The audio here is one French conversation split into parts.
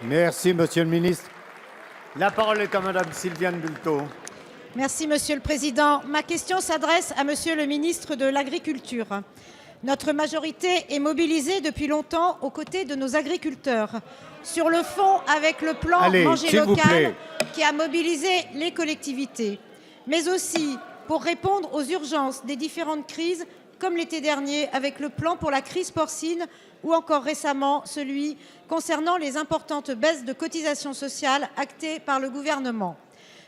Merci, Monsieur le ministre. La parole est à Madame Sylviane Bulteau. Merci, Monsieur le Président. Ma question s'adresse à Monsieur le ministre de l'Agriculture. Notre majorité est mobilisée depuis longtemps aux côtés de nos agriculteurs. Sur le fond, avec le plan Manger local qui a mobilisé les collectivités, mais aussi pour répondre aux urgences des différentes crises, comme l'été dernier avec le plan pour la crise porcine ou encore récemment celui concernant les importantes baisses de cotisations sociales actées par le gouvernement.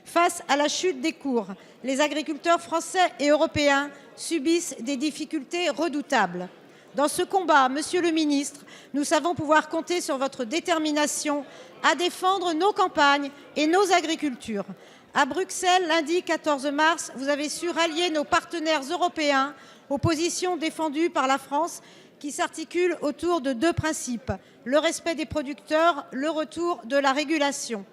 Face à la chute des cours, les agriculteurs français et européens subissent des difficultés redoutables. Dans ce combat, Monsieur le ministre, nous savons pouvoir compter sur votre détermination à défendre nos campagnes et nos agricultures. À Bruxelles, lundi 14 mars, vous avez su rallier nos partenaires européens aux positions défendues par la France qui s'articulent autour de deux principes, le respect des producteurs, le retour de la régulation.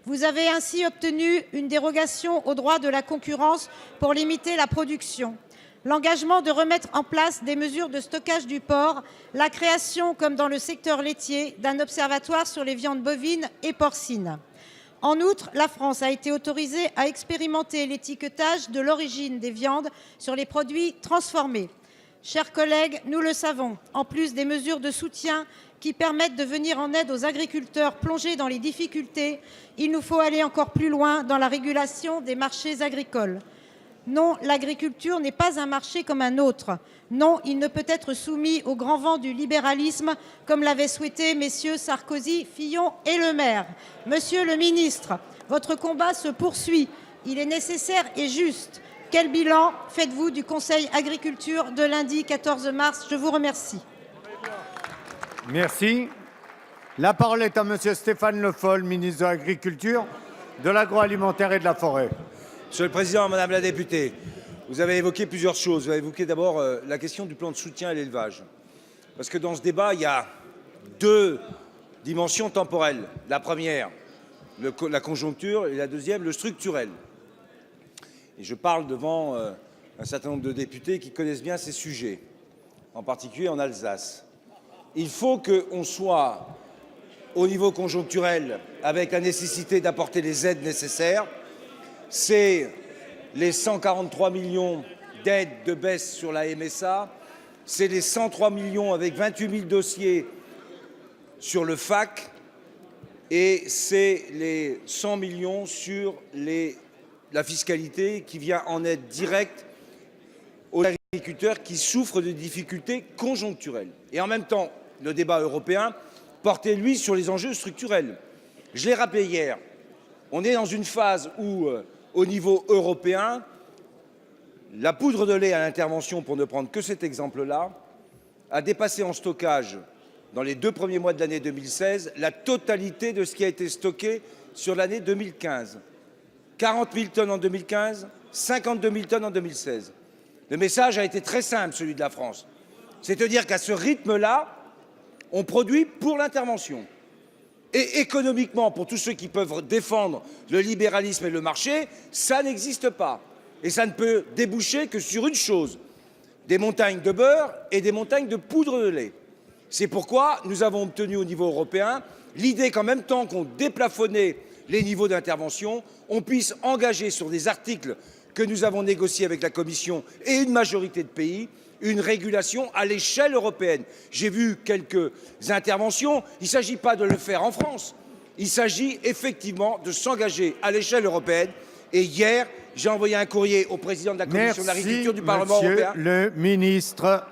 Vous avez ainsi obtenu une dérogation au droit de la concurrence pour limiter la production, l'engagement de remettre en place des mesures de stockage du porc, la création, comme dans le secteur laitier, d'un observatoire sur les viandes bovines et porcines. En outre, la France a été autorisée à expérimenter l'étiquetage de l'origine des viandes sur les produits transformés. Chers collègues, nous le savons, en plus des mesures de soutien qui permettent de venir en aide aux agriculteurs plongés dans les difficultés, il nous faut aller encore plus loin dans la régulation des marchés agricoles. Non, l'agriculture n'est pas un marché comme un autre. Non, il ne peut être soumis au grand vent du libéralisme comme l'avaient souhaité messieurs Sarkozy, Fillon et Le Maire. Monsieur le ministre, votre combat se poursuit. Il est nécessaire et juste. Quel bilan faites-vous du Conseil agriculture de lundi 14 mars? Je vous remercie. Merci. La parole est à Monsieur Stéphane Le Foll, ministre de l'Agriculture, de l'Agroalimentaire et de la Forêt. Monsieur le Président, Madame la députée, vous avez évoqué plusieurs choses. Vous avez évoqué d'abord la question du plan de soutien à l'élevage. Parce que dans ce débat, il y a deux dimensions temporelles. La première, la conjoncture, et la deuxième, le structurel. Et je parle devant un certain nombre de députés qui connaissent bien ces sujets, en particulier en Alsace. Il faut qu'on soit au niveau conjoncturel avec la nécessité d'apporter les aides nécessaires. C'est les 143 millions d'aides de baisse sur la MSA, c'est les 103 millions avec 28 000 dossiers sur le FAC et c'est les 100 millions sur la fiscalité qui vient en aide directe aux agriculteurs qui souffrent de difficultés conjoncturelles. Et en même temps, le débat européen portait, lui, sur les enjeux structurels. Je l'ai rappelé hier, on est dans une phase où, au niveau européen, la poudre de lait à l'intervention, pour ne prendre que cet exemple-là, a dépassé en stockage, dans les 2 premiers mois de l'année 2016, la totalité de ce qui a été stocké sur l'année 2015. 40 000 tonnes en 2015, 52 000 tonnes en 2016. Le message a été très simple, celui de la France. C'est-à-dire qu'à ce rythme-là, on produit pour l'intervention. Et économiquement, pour tous ceux qui peuvent défendre le libéralisme et le marché, ça n'existe pas. Et ça ne peut déboucher que sur une chose, des montagnes de beurre et des montagnes de poudre de lait. C'est pourquoi nous avons obtenu au niveau européen l'idée qu'en même temps qu'on déplafonnait les niveaux d'intervention, on puisse engager sur des articles que nous avons négociés avec la Commission et une majorité de pays, une régulation à l'échelle européenne. J'ai vu quelques interventions. Il ne s'agit pas de le faire en France. Il s'agit effectivement de s'engager à l'échelle européenne. Et hier, j'ai envoyé un courrier au président de la Commission de l'Agriculture du Parlement européen. Monsieur le ministre.